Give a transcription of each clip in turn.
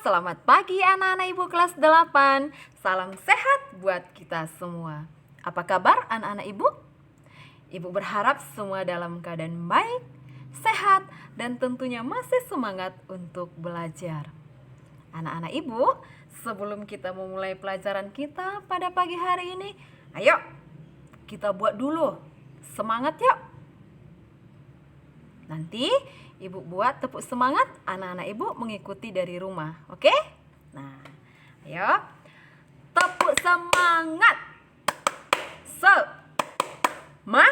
selamat pagi anak-anak ibu kelas 8. Salam sehat buat kita semua. Apa kabar anak-anak ibu? Ibu berharap semua dalam keadaan baik, sehat, dan tentunya masih semangat untuk belajar. Anak-anak ibu, sebelum kita memulai pelajaran kita pada pagi hari ini, ayo kita buat dulu. Semangat yuk! Nanti ibu buat tepuk semangat, anak-anak ibu mengikuti dari rumah, oke? Nah, ayo tepuk semangat. Semangat,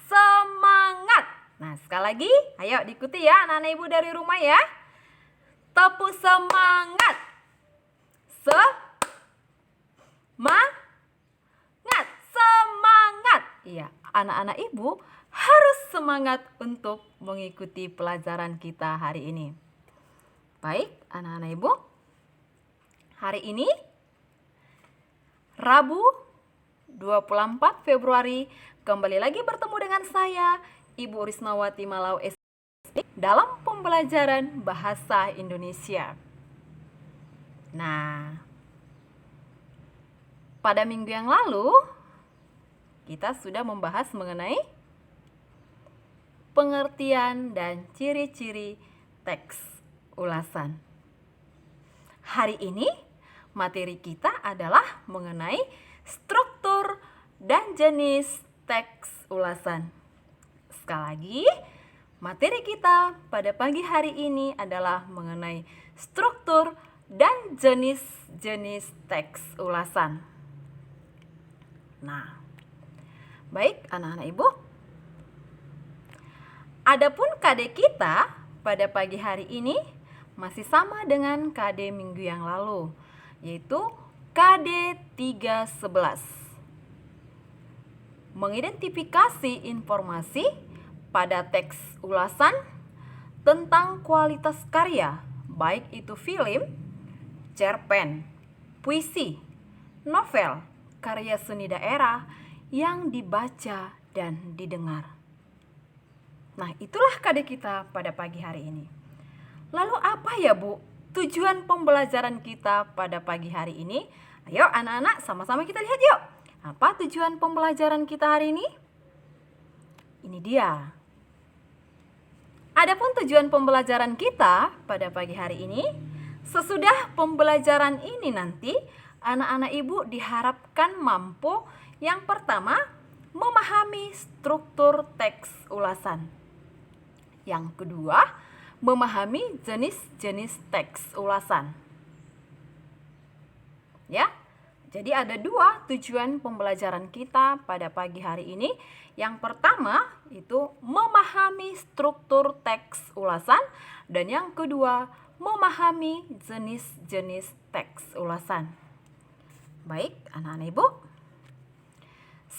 semangat. Nah, sekali lagi, ayo diikuti ya anak-anak ibu dari rumah ya. Tepuk semangat. Semangat. Iya, anak-anak ibu harus semangat untuk mengikuti pelajaran kita hari ini. Baik, anak-anak ibu. Hari ini Rabu 24 Februari kembali lagi bertemu dengan saya, Ibu Risnawati Malau SD dalam pembelajaran Bahasa Indonesia. Nah, pada minggu yang lalu kita sudah membahas mengenai pengertian dan ciri-ciri teks ulasan. Hari ini materi kita adalah mengenai struktur dan jenis teks ulasan. Sekali lagi, materi kita pada pagi hari ini adalah mengenai struktur dan jenis-jenis teks ulasan. Nah, baik anak-anak ibu. Adapun KD kita pada pagi hari ini masih sama dengan KD minggu yang lalu, yaitu KD 311. Mengidentifikasi informasi pada teks ulasan tentang kualitas karya, baik itu film, cerpen, puisi, novel, karya seni daerah yang dibaca dan didengar. Nah, itulah KD kita pada pagi hari ini. Lalu apa ya Bu tujuan pembelajaran kita pada pagi hari ini? Ayo anak-anak sama-sama kita lihat yuk. Apa tujuan pembelajaran kita hari ini? Ini dia. Adapun tujuan pembelajaran kita pada pagi hari ini, sesudah pembelajaran ini nanti anak-anak ibu diharapkan mampu yang pertama memahami struktur teks ulasan. Yang kedua, memahami jenis-jenis teks ulasan. Ya, jadi ada dua tujuan pembelajaran kita pada pagi hari ini. Yang pertama itu memahami struktur teks ulasan, dan yang kedua memahami jenis-jenis teks ulasan. Baik, anak-anak ibu.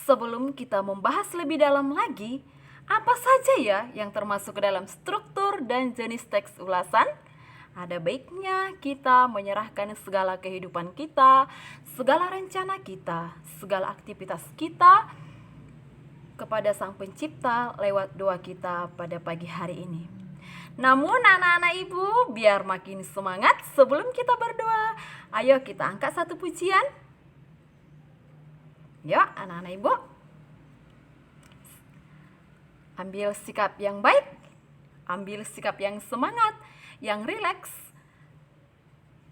Sebelum kita membahas lebih dalam lagi, apa saja ya yang termasuk ke dalam struktur dan jenis teks ulasan? Ada baiknya kita menyerahkan segala kehidupan kita, segala rencana kita, segala aktivitas kita kepada Sang Pencipta lewat doa kita pada pagi hari ini. Namun anak-anak ibu, biar makin semangat sebelum kita berdoa, ayo kita angkat satu pujian. Yuk anak-anak ibu, ambil sikap yang baik, ambil sikap yang semangat, yang rileks,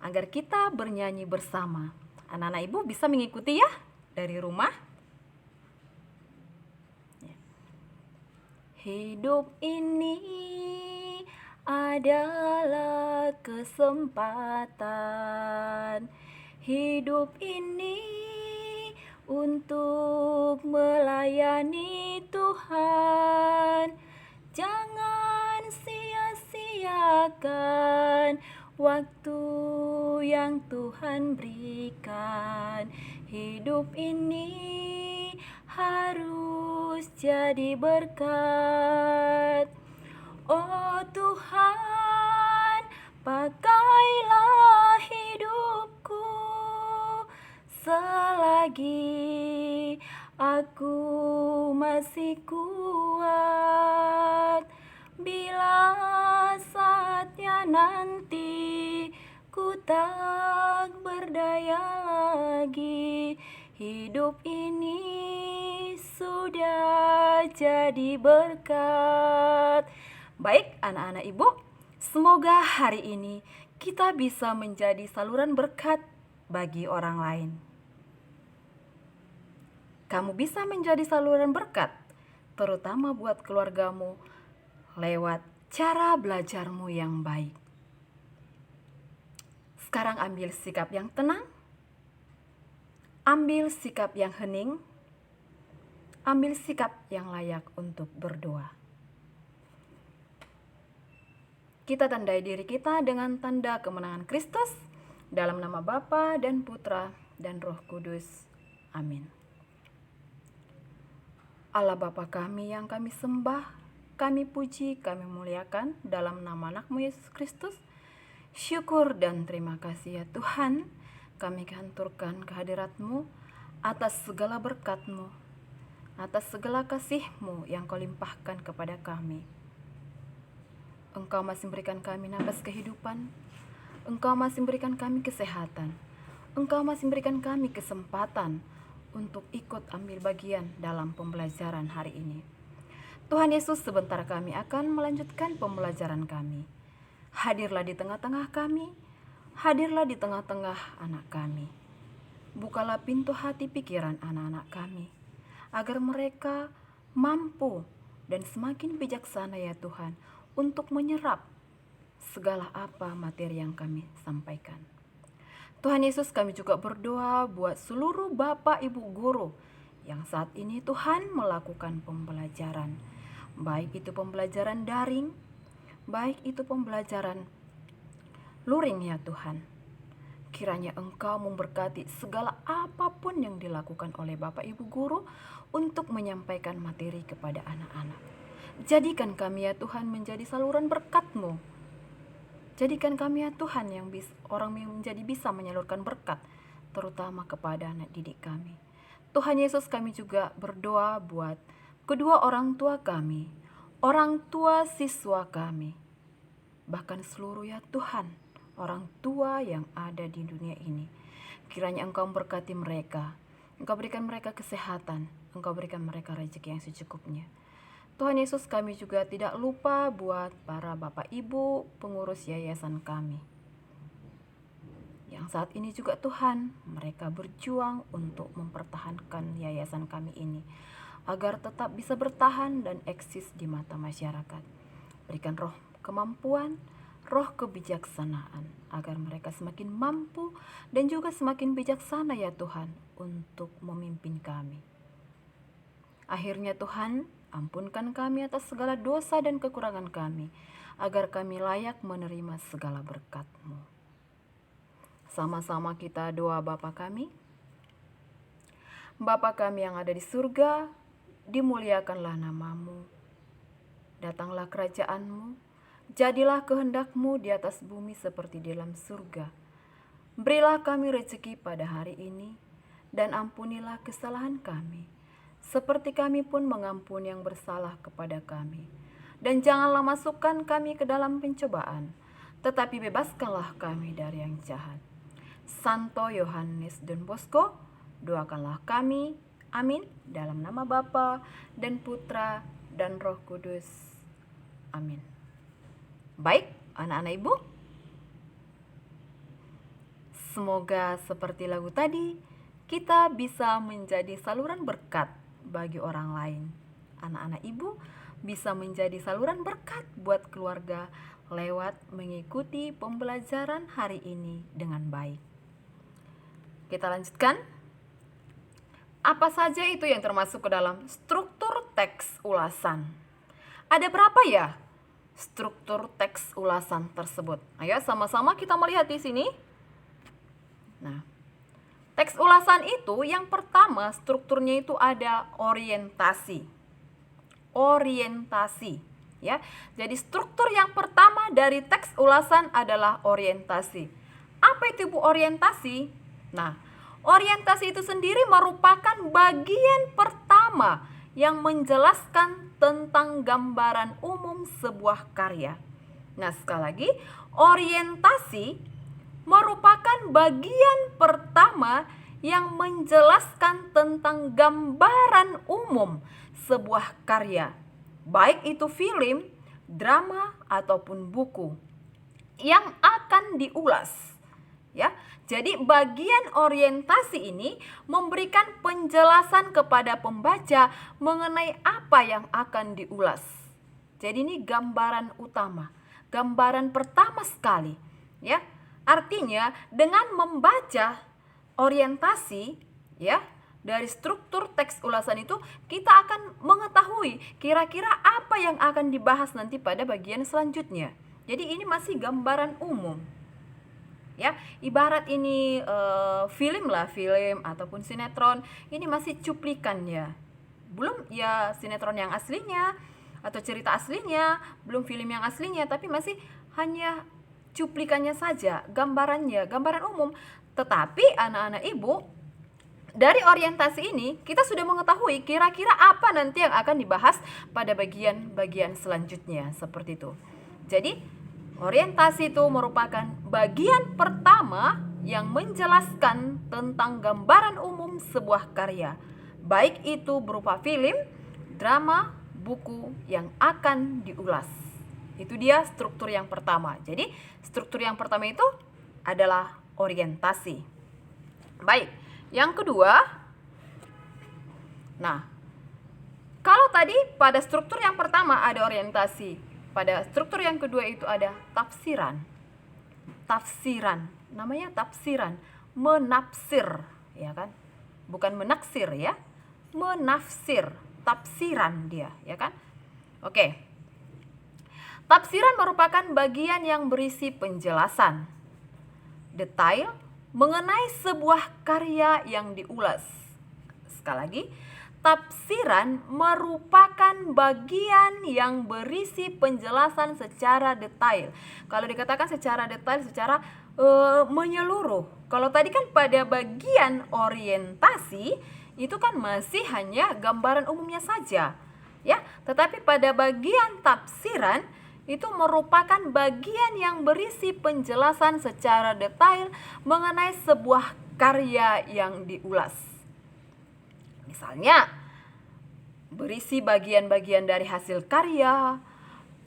agar kita bernyanyi bersama. Anak-anak ibu bisa mengikuti ya dari rumah. Hidup ini adalah kesempatan. Hidup ini untuk melayani Tuhan. Jangan sia-siakan waktu yang Tuhan berikan. Hidup ini harus jadi berkat. Oh Tuhan, pakailah hidupku selagi aku masih kuat. Bila saatnya nanti ku tak berdaya lagi. Hidup ini sudah jadi berkat. Baik anak-anak ibu, semoga hari ini kita bisa menjadi saluran berkat bagi orang lain. Kamu bisa menjadi saluran berkat, terutama buat keluargamu, lewat cara belajarmu yang baik. Sekarang ambil sikap yang tenang, ambil sikap yang hening, ambil sikap yang layak untuk berdoa. Kita tandai diri kita dengan tanda kemenangan Kristus, dalam nama Bapa dan Putra dan Roh Kudus. Amin. Allah Bapa kami yang kami sembah, kami puji, kami muliakan dalam nama anak-Mu Yesus Kristus. Syukur dan terima kasih ya Tuhan, kami haturkan kehadirat-Mu atas segala berkat-Mu, atas segala kasih-Mu yang Kau limpahkan kepada kami. Engkau masih memberikan kami nafas kehidupan, Engkau masih memberikan kami kesehatan, Engkau masih memberikan kami kesempatan untuk ikut ambil bagian dalam pembelajaran hari ini. Tuhan Yesus, sebentar kami akan melanjutkan pembelajaran kami. Hadirlah di tengah-tengah kami, hadirlah di tengah-tengah anak kami. Bukalah pintu hati pikiran anak-anak kami, agar mereka mampu dan semakin bijaksana ya Tuhan, untuk menyerap segala apa materi yang kami sampaikan. Tuhan Yesus, kami juga berdoa buat seluruh Bapak Ibu guru yang saat ini Tuhan melakukan pembelajaran. Baik itu pembelajaran daring, baik itu pembelajaran luring ya Tuhan. Kiranya Engkau memberkati segala apapun yang dilakukan oleh Bapak Ibu guru untuk menyampaikan materi kepada anak-anak. Jadikan kami ya Tuhan menjadi saluran berkat-Mu. Jadikan kami ya Tuhan orang yang menjadi bisa menyalurkan berkat, terutama kepada anak didik kami. Tuhan Yesus, kami juga berdoa buat kedua orang tua kami, orang tua siswa kami, bahkan seluruh ya Tuhan, orang tua yang ada di dunia ini. Kiranya Engkau memberkati mereka, Engkau berikan mereka kesehatan, Engkau berikan mereka rezeki yang secukupnya. Tuhan Yesus, kami juga tidak lupa buat para Bapak Ibu pengurus yayasan kami, yang saat ini juga Tuhan, mereka berjuang untuk mempertahankan yayasan kami ini, agar tetap bisa bertahan dan eksis di mata masyarakat. Berikan roh kemampuan, roh kebijaksanaan, agar mereka semakin mampu dan juga semakin bijaksana ya Tuhan, untuk memimpin kami. Akhirnya Tuhan, ampunkan kami atas segala dosa dan kekurangan kami, agar kami layak menerima segala berkat-Mu. Sama-sama kita doa Bapa kami. Bapa kami yang ada di surga, dimuliakanlah nama-Mu. Datanglah kerajaan-Mu, jadilah kehendak-Mu di atas bumi seperti di dalam surga. Berilah kami rezeki pada hari ini, dan ampunilah kesalahan kami, seperti kami pun mengampuni yang bersalah kepada kami. Dan janganlah masukkan kami ke dalam pencobaan, tetapi bebaskanlah kami dari yang jahat. Santo Yohanes Don Bosco, doakanlah kami. Amin. Dalam nama Bapa dan Putra dan Roh Kudus. Amin. Baik, anak-anak ibu, semoga seperti lagu tadi, kita bisa menjadi saluran berkat bagi orang lain. Anak-anak ibu bisa menjadi saluran berkat buat keluarga lewat mengikuti pembelajaran hari ini dengan baik. Kita lanjutkan. Apa saja itu yang termasuk ke dalam struktur teks ulasan? Ada berapa ya struktur teks ulasan tersebut? Ayo sama-sama kita melihat di sini. Nah, teks ulasan itu yang pertama strukturnya itu ada orientasi. Orientasi, ya. Jadi struktur yang pertama dari teks ulasan adalah orientasi. Apa itu Bu orientasi? Nah, orientasi itu sendiri merupakan bagian pertama yang menjelaskan tentang gambaran umum sebuah karya. Nah, sekali lagi, orientasi merupakan bagian pertama yang menjelaskan tentang gambaran umum sebuah karya, baik itu film, drama, ataupun buku yang akan diulas. Ya, jadi bagian orientasi ini memberikan penjelasan kepada pembaca mengenai apa yang akan diulas. Jadi ini gambaran utama, gambaran pertama sekali, ya. Artinya dengan membaca orientasi, ya, dari struktur teks ulasan itu kita akan mengetahui kira-kira apa yang akan dibahas nanti pada bagian selanjutnya. Jadi ini masih gambaran umum. Ya, ibarat ini film ataupun sinetron, ini masih cuplikannya. Belum ya sinetron yang aslinya atau cerita aslinya, belum film yang aslinya, tapi masih hanya cuplikannya saja, gambaran umum. Tetapi anak-anak ibu, dari orientasi ini kita sudah mengetahui kira-kira apa nanti yang akan dibahas pada bagian-bagian selanjutnya, seperti itu. Jadi orientasi itu merupakan bagian pertama yang menjelaskan tentang gambaran umum sebuah karya, baik itu berupa film, drama, buku yang akan diulas. Itu dia struktur yang pertama. Jadi struktur yang pertama itu adalah orientasi. Baik, yang kedua, nah, kalau tadi pada struktur yang pertama ada orientasi, pada struktur yang kedua itu ada tafsiran. Tafsiran, namanya tafsiran, menafsir, ya kan? Bukan menaksir ya, menafsir, tafsiran dia, ya kan? Oke. Tafsiran merupakan bagian yang berisi penjelasan detail mengenai sebuah karya yang diulas. Sekali lagi, tafsiran merupakan bagian yang berisi penjelasan secara detail. Kalau dikatakan secara detail, secara menyeluruh. Kalau tadi kan pada bagian orientasi itu kan masih hanya gambaran umumnya saja, ya. Tetapi pada bagian tafsiran itu merupakan bagian yang berisi penjelasan secara detail mengenai sebuah karya yang diulas. Misalnya, berisi bagian-bagian dari hasil karya,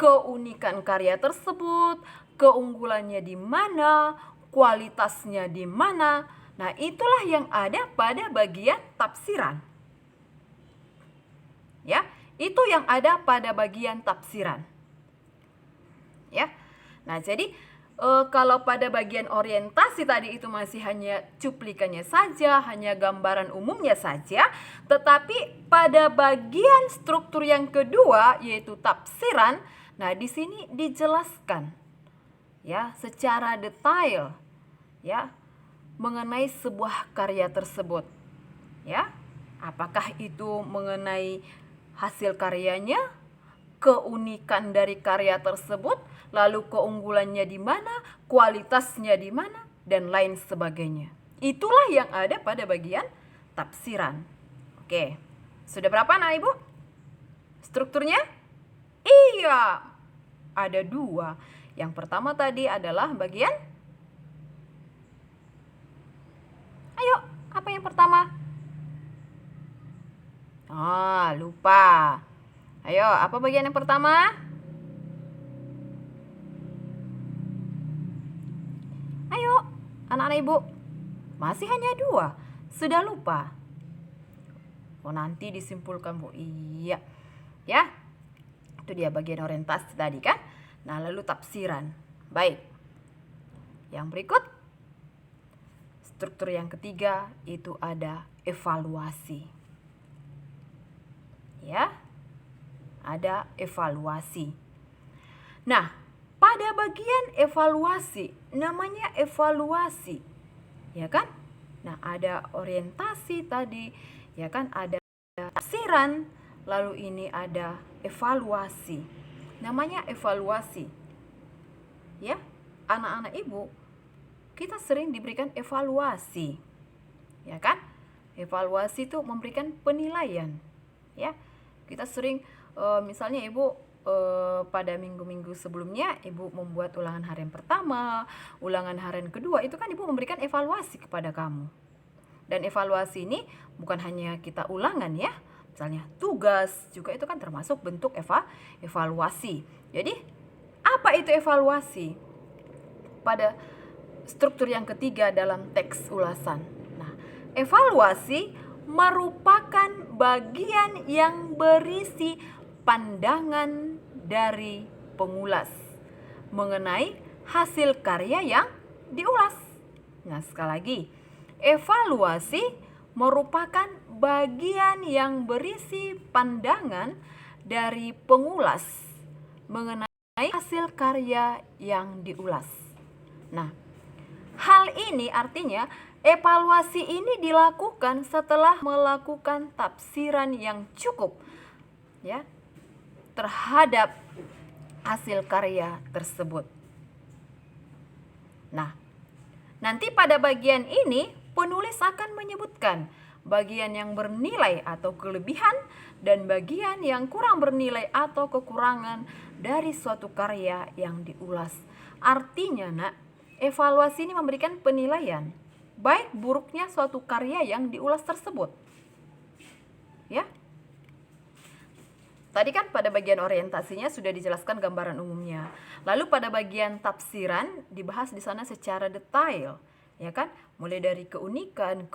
keunikan karya tersebut, keunggulannya di mana, kualitasnya di mana. Nah, itulah yang ada pada bagian tafsiran. Ya, itu yang ada pada bagian tafsiran. Ya. Nah, jadi kalau pada bagian orientasi tadi itu masih hanya cuplikannya saja, hanya gambaran umumnya saja, tetapi pada bagian struktur yang kedua yaitu tafsiran, nah di sini dijelaskan ya secara detail ya mengenai sebuah karya tersebut. Ya. Apakah itu mengenai hasil karyanya, keunikan dari karya tersebut, lalu keunggulannya di mana, kualitasnya di mana, dan lain sebagainya. Itulah yang ada pada bagian tafsiran. Oke, sudah berapa anak ibu? Strukturnya? Iya, ada dua. Yang pertama tadi adalah bagian, ayo, apa yang pertama? Lupa. Ayo, apa bagian yang pertama? Ayo, anak-anak ibu. Masih hanya dua. Sudah lupa. Oh, nanti disimpulkan, Bu. Iya. Ya. Itu dia bagian orientasi tadi kan? Nah, lalu tafsiran. Baik. Yang berikut. Struktur yang ketiga itu ada evaluasi. Ya. Ada evaluasi. Nah, pada bagian evaluasi, namanya evaluasi, ya kan? Nah, ada orientasi tadi, ya kan? Ada tafsiran, lalu ini ada evaluasi. Namanya evaluasi. Ya, anak-anak ibu, kita sering diberikan evaluasi, ya kan? Evaluasi itu memberikan penilaian, ya. Kita sering misalnya ibu pada minggu-minggu sebelumnya Ibu membuat ulangan harian pertama, ulangan harian kedua, itu kan Ibu memberikan evaluasi kepada kamu. Dan evaluasi ini bukan hanya kita ulangan ya, misalnya tugas juga itu kan termasuk bentuk evaluasi. Jadi apa itu evaluasi? Pada struktur yang ketiga dalam teks ulasan. Nah, evaluasi merupakan bagian yang berisi pandangan dari pengulas mengenai hasil karya yang diulas. Nah, sekali lagi, evaluasi merupakan bagian yang berisi pandangan dari pengulas mengenai hasil karya yang diulas. Nah, hal ini artinya evaluasi ini dilakukan setelah melakukan tafsiran yang cukup ya terhadap hasil karya tersebut. Nah, nanti pada bagian ini penulis akan menyebutkan bagian yang bernilai atau kelebihan dan bagian yang kurang bernilai atau kekurangan dari suatu karya yang diulas. Artinya, Nak, evaluasi ini memberikan penilaian baik buruknya suatu karya yang diulas tersebut. Ya. Tadi kan pada bagian orientasinya sudah dijelaskan gambaran umumnya. Lalu pada bagian tafsiran dibahas di sana secara detail, ya kan? Mulai dari keunikan,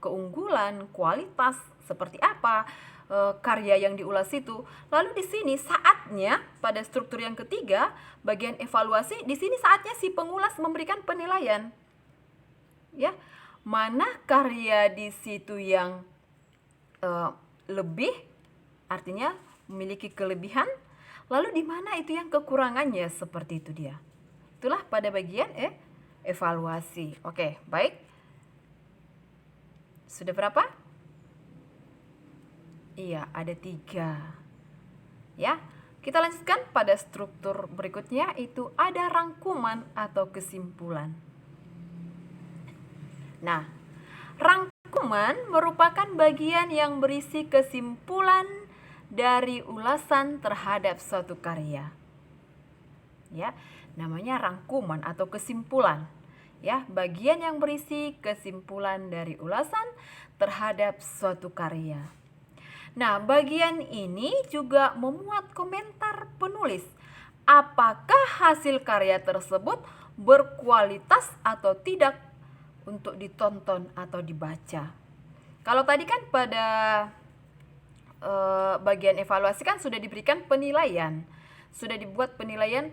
keunggulan, kualitas seperti apa karya yang diulas itu. Lalu di sini saatnya pada struktur yang ketiga, bagian evaluasi, di sini saatnya si pengulas memberikan penilaian. Ya, mana karya di situ yang lebih, artinya memiliki kelebihan, lalu di mana itu yang kekurangannya, seperti itu dia. Itulah pada bagian evaluasi. Oke, baik. Sudah berapa? Iya, ada 3. Ya, kita lanjutkan pada struktur berikutnya, itu ada rangkuman atau kesimpulan. Nah, rangkuman merupakan bagian yang berisi kesimpulan dari ulasan terhadap suatu karya. Ya, namanya rangkuman atau kesimpulan. Ya, bagian yang berisi kesimpulan dari ulasan terhadap suatu karya. Nah, bagian ini juga memuat komentar penulis. Apakah hasil karya tersebut berkualitas atau tidak untuk ditonton atau dibaca. Kalau tadi kan pada bagian evaluasi kan sudah diberikan penilaian, sudah dibuat penilaian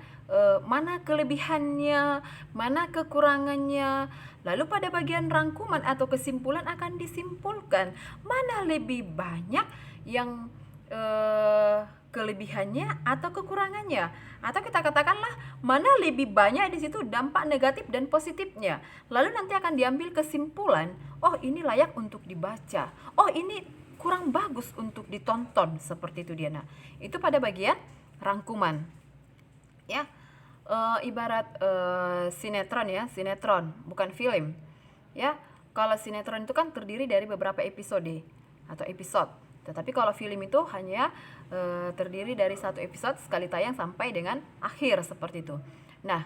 mana kelebihannya, mana kekurangannya. Lalu pada bagian rangkuman atau kesimpulan akan disimpulkan mana lebih banyak yang kelebihannya atau kekurangannya, atau kita katakanlah mana lebih banyak di situ dampak negatif dan positifnya. Lalu nanti akan diambil kesimpulan, oh ini layak untuk dibaca, oh ini kurang bagus untuk ditonton, seperti itu dia. Nah, itu pada bagian rangkuman. Ya, ibarat sinetron ya, sinetron bukan film. Ya, kalau sinetron itu kan terdiri dari beberapa episode atau episode. Tetapi kalau film itu hanya terdiri dari satu episode sekali tayang sampai dengan akhir, seperti itu. Nah,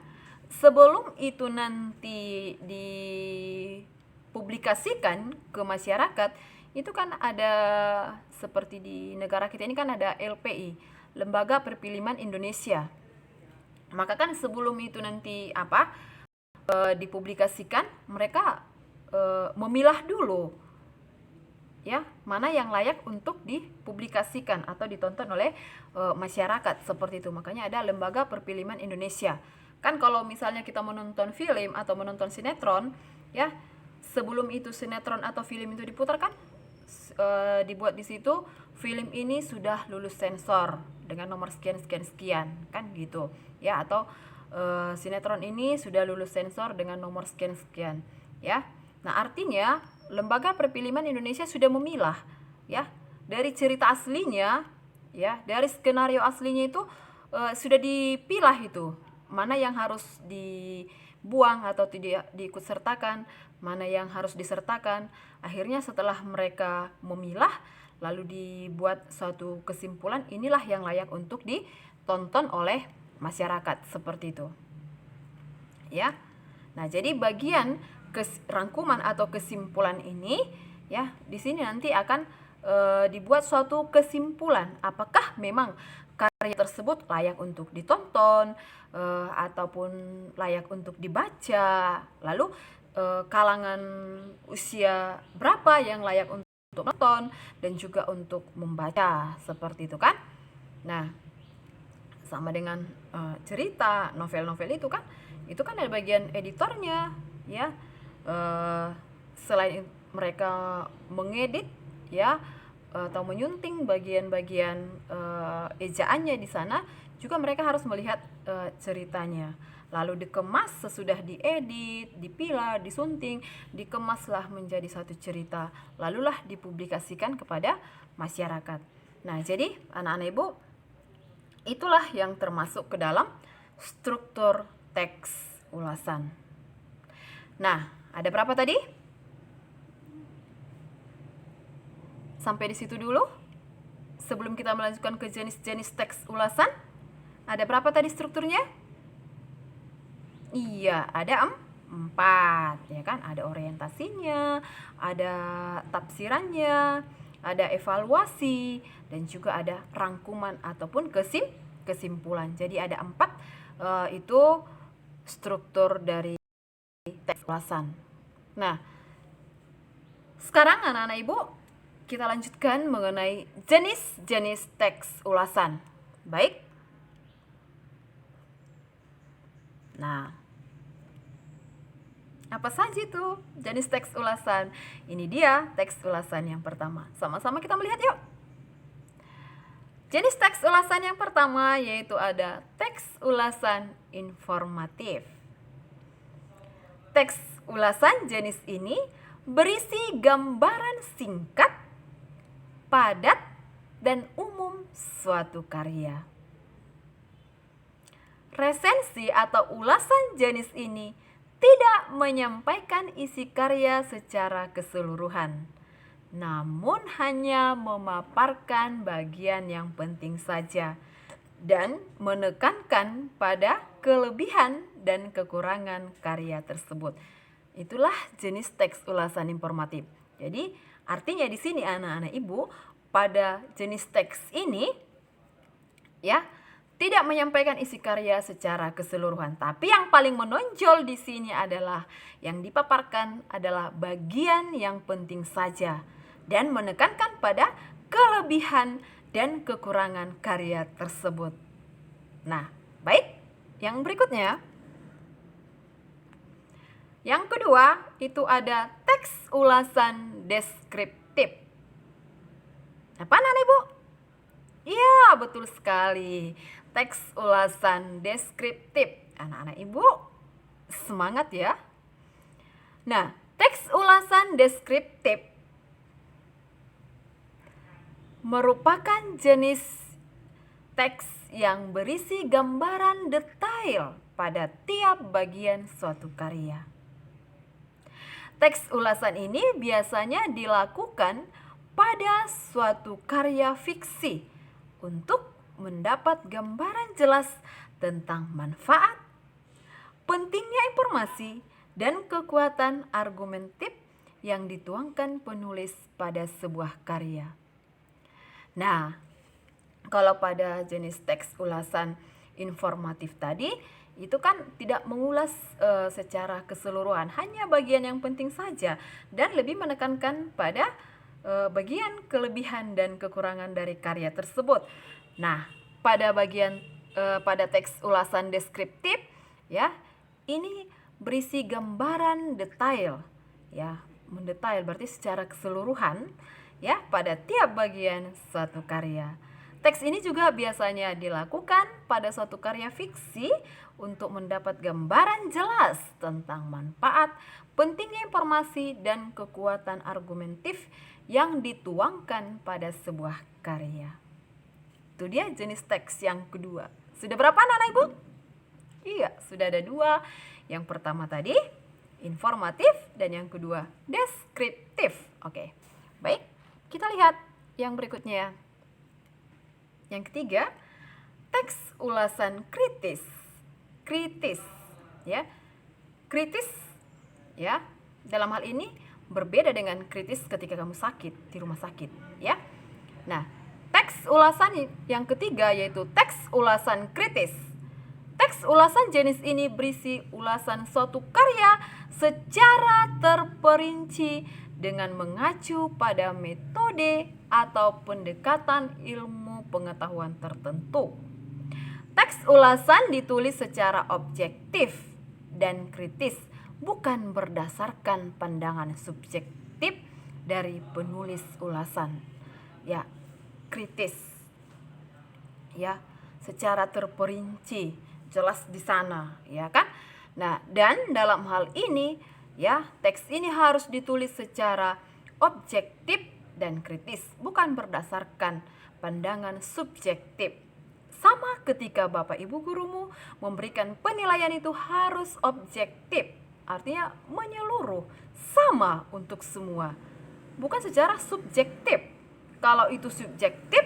sebelum itu nanti dipublikasikan ke masyarakat, itu kan ada seperti di negara kita ini kan ada LPI, Lembaga Perfilman Indonesia. Maka kan sebelum itu nanti dipublikasikan, mereka memilah dulu ya mana yang layak untuk dipublikasikan atau ditonton oleh masyarakat, seperti itu. Makanya ada Lembaga Perfilman Indonesia. Kan kalau misalnya kita menonton film atau menonton sinetron ya, sebelum itu sinetron atau film itu diputarkan, dibuat di situ film ini sudah lulus sensor dengan nomor sekian sekian sekian, kan gitu ya, atau sinetron ini sudah lulus sensor dengan nomor sekian sekian ya. Nah, artinya Lembaga Perfilman Indonesia sudah memilah ya dari cerita aslinya ya, dari skenario aslinya itu sudah dipilah itu mana yang harus dibuang atau tidak diikut sertakan, mana yang harus disertakan. Akhirnya setelah mereka memilah, lalu dibuat suatu kesimpulan, inilah yang layak untuk ditonton oleh masyarakat, seperti itu. Ya. Nah, jadi bagian rangkuman atau kesimpulan ini ya, di sini nanti akan dibuat suatu kesimpulan apakah memang karya tersebut layak untuk ditonton ataupun layak untuk dibaca. Lalu kalangan usia berapa yang layak untuk nonton dan juga untuk membaca, seperti itu kan. Nah, sama dengan cerita, novel-novel itu kan ada bagian editornya ya. Selain mereka mengedit ya atau menyunting bagian-bagian ejaannya di sana, juga mereka harus melihat ceritanya. Lalu dikemas sesudah diedit, dipilah, disunting, dikemaslah menjadi satu cerita, lalulah dipublikasikan kepada masyarakat. Nah, jadi anak-anak Ibu, itulah yang termasuk ke dalam struktur teks ulasan. Nah, ada berapa tadi? Sampai di situ dulu. Sebelum kita melanjutkan ke jenis-jenis teks ulasan, ada berapa tadi strukturnya? Iya, ada 4, ya kan? Ada orientasinya, ada tafsirannya, ada evaluasi, dan juga ada rangkuman ataupun kesimpulan. Jadi ada 4 itu struktur dari teks ulasan. Nah, sekarang anak-anak Ibu, kita lanjutkan mengenai jenis-jenis teks ulasan. Baik. Nah, apa saja itu jenis teks ulasan? Ini dia teks ulasan yang pertama. Sama-sama kita melihat yuk. Jenis teks ulasan yang pertama yaitu ada teks ulasan informatif. Teks ulasan jenis ini berisi gambaran singkat, padat, dan umum suatu karya. Resensi atau ulasan jenis ini tidak menyampaikan isi karya secara keseluruhan, namun hanya memaparkan bagian yang penting saja dan menekankan pada kelebihan dan kekurangan karya tersebut. Itulah jenis teks ulasan informatif. Jadi, artinya di sini anak-anak Ibu, pada jenis teks ini ya, tidak menyampaikan isi karya secara keseluruhan, tapi yang paling menonjol di sini adalah yang dipaparkan adalah bagian yang penting saja dan menekankan pada kelebihan dan kekurangan karya tersebut. Nah, baik, yang berikutnya. Yang kedua, itu ada teks ulasan deskriptif. Apa anak Ibu? Iya, betul sekali. Teks ulasan deskriptif. Anak-anak Ibu, semangat ya. Nah, teks ulasan deskriptif merupakan jenis teks yang berisi gambaran detail pada tiap bagian suatu karya. Teks ulasan ini biasanya dilakukan pada suatu karya fiksi untuk mendapat gambaran jelas tentang manfaat, pentingnya informasi, dan kekuatan argumentif yang dituangkan penulis pada sebuah karya. Nah, kalau pada jenis teks ulasan informatif tadi, itu kan tidak mengulas secara keseluruhan, hanya bagian yang penting saja dan lebih menekankan pada bagian kelebihan dan kekurangan dari karya tersebut. Nah, pada teks ulasan deskriptif ya, ini berisi gambaran detail ya, mendetail berarti secara keseluruhan ya pada tiap bagian suatu karya. Teks ini juga biasanya dilakukan pada suatu karya fiksi untuk mendapat gambaran jelas tentang manfaat, pentingnya informasi, dan kekuatan argumentif yang dituangkan pada sebuah karya. Itu dia jenis teks yang kedua. Sudah berapa anak-anak Ibu? Iya, sudah ada 2. Yang pertama tadi informatif dan yang kedua deskriptif. Oke, baik. Kita lihat yang berikutnya. Yang ketiga, teks ulasan kritis. Kritis, ya. Kritis, ya. Dalam hal ini berbeda dengan kritis ketika kamu sakit di rumah sakit, ya. Nah, teks ulasan yang ketiga yaitu teks ulasan kritis. Teks ulasan jenis ini berisi ulasan suatu karya secara terperinci dengan mengacu pada metode atau pendekatan ilmu pengetahuan tertentu. Teks ulasan ditulis secara objektif dan kritis, bukan berdasarkan pandangan subjektif dari penulis ulasan. Ya, kritis. Ya, secara terperinci, jelas di sana, ya kan? Nah, dan dalam hal ini, ya, teks ini harus ditulis secara objektif dan kritis, bukan berdasarkan pandangan subjektif. Sama ketika Bapak Ibu gurumu memberikan penilaian itu harus objektif, artinya menyeluruh, sama untuk semua, bukan secara subjektif. Kalau itu subjektif,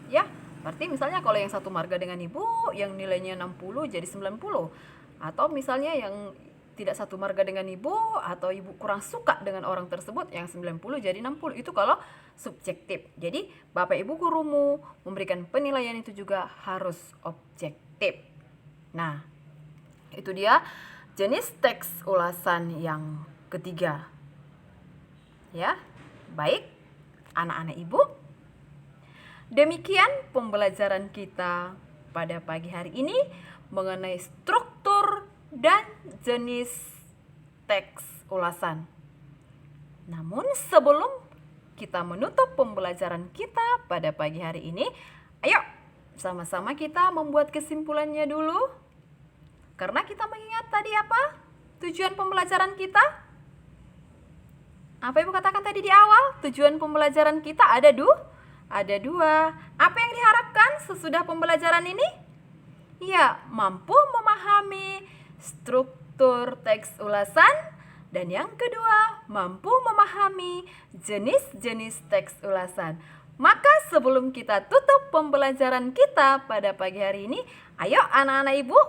ya, berarti misalnya kalau yang satu marga dengan Ibu, yang nilainya 60 jadi 90. Atau misalnya yang tidak satu marga dengan Ibu, atau Ibu kurang suka dengan orang tersebut, yang 90 jadi 60. Itu kalau subjektif. Jadi Bapak Ibu gurumu memberikan penilaian itu juga harus objektif. Nah, itu dia jenis teks ulasan yang ketiga. Ya, baik anak-anak Ibu. Demikian pembelajaran kita pada pagi hari ini mengenai struktur dan jenis teks ulasan. Namun sebelum kita menutup pembelajaran kita pada pagi hari ini, ayo sama-sama kita membuat kesimpulannya dulu. Karena kita mengingat tadi apa? Tujuan pembelajaran kita? Apa Ibu katakan tadi di awal? Tujuan pembelajaran kita ada dua. Apa yang diharapkan sesudah pembelajaran ini? Ya, mampu memahami struktur teks ulasan, dan yang kedua, mampu memahami jenis-jenis teks ulasan. Maka sebelum kita tutup pembelajaran kita pada pagi hari ini, ayo anak-anak Ibu,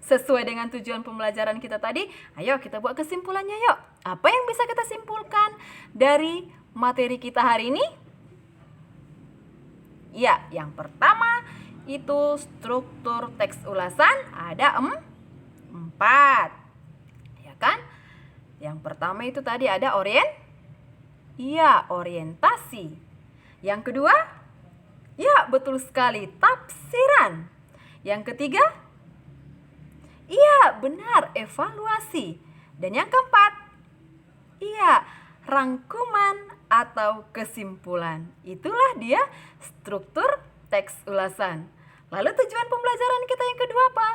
sesuai dengan tujuan pembelajaran kita tadi, ayo kita buat kesimpulannya yuk. Apa yang bisa kita simpulkan dari materi kita hari ini? Ya, yang pertama itu struktur teks ulasan ada 4. Ya kan? Yang pertama itu tadi ada orientasi. Yang kedua, ya betul sekali, tafsiran. Yang ketiga, iya benar, evaluasi. Dan yang keempat, iya rangkuman atau kesimpulan. Itulah dia struktur teks ulasan. Lalu tujuan pembelajaran kita yang kedua apa?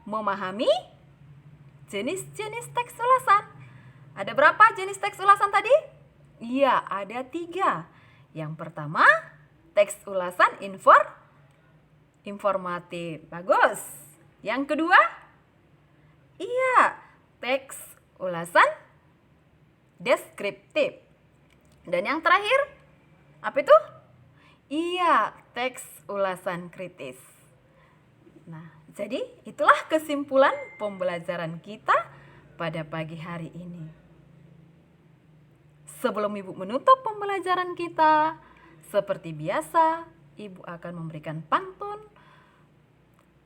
Memahami jenis-jenis teks ulasan. Ada berapa jenis teks ulasan tadi? Iya, ada 3. Yang pertama, teks ulasan informatif. Bagus. Yang kedua, iya, teks ulasan deskriptif. Dan yang terakhir, apa itu? Iya, teks ulasan kritis. Nah, jadi itulah kesimpulan pembelajaran kita pada pagi hari ini. Sebelum Ibu menutup pembelajaran kita, seperti biasa, Ibu akan memberikan pantun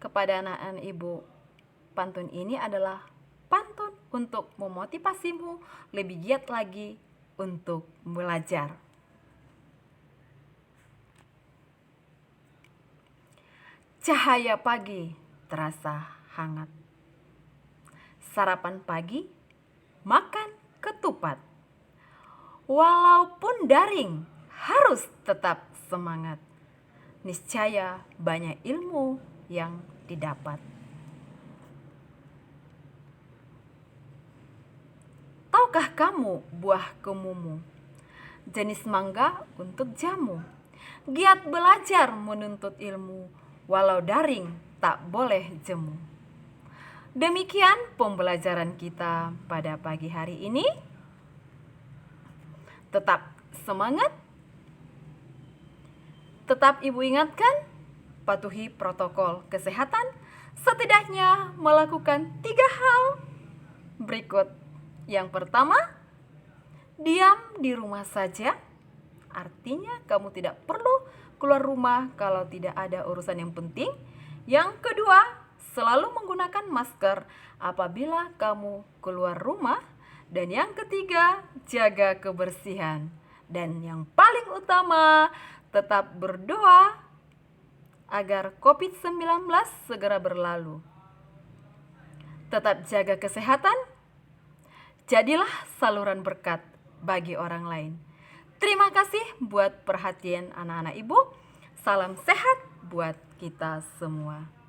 kepada anak-anak Ibu. Pantun ini adalah pantun untuk memotivasimu lebih giat lagi untuk belajar. Cahaya pagi terasa hangat. Sarapan pagi, makan ketupat. Walaupun daring, harus tetap semangat. Niscaya banyak ilmu yang didapat. Tahukah kamu buah kemumu? Jenis mangga untuk jamu. Giat belajar menuntut ilmu, walau daring tak boleh jemu. Demikian pembelajaran kita pada pagi hari ini. Tetap semangat, Tetap Ibu ingatkan, patuhi protokol kesehatan, setidaknya melakukan 3 hal berikut. Yang pertama, diam di rumah saja. Artinya kamu tidak perlu keluar rumah kalau tidak ada urusan yang penting. Yang kedua, selalu menggunakan masker apabila kamu keluar rumah. Dan yang ketiga, jaga kebersihan. Dan yang paling utama, tetap berdoa agar COVID-19 segera berlalu. Tetap jaga kesehatan, jadilah saluran berkat bagi orang lain. Terima kasih buat perhatian anak-anak Ibu. Salam sehat buat kita semua.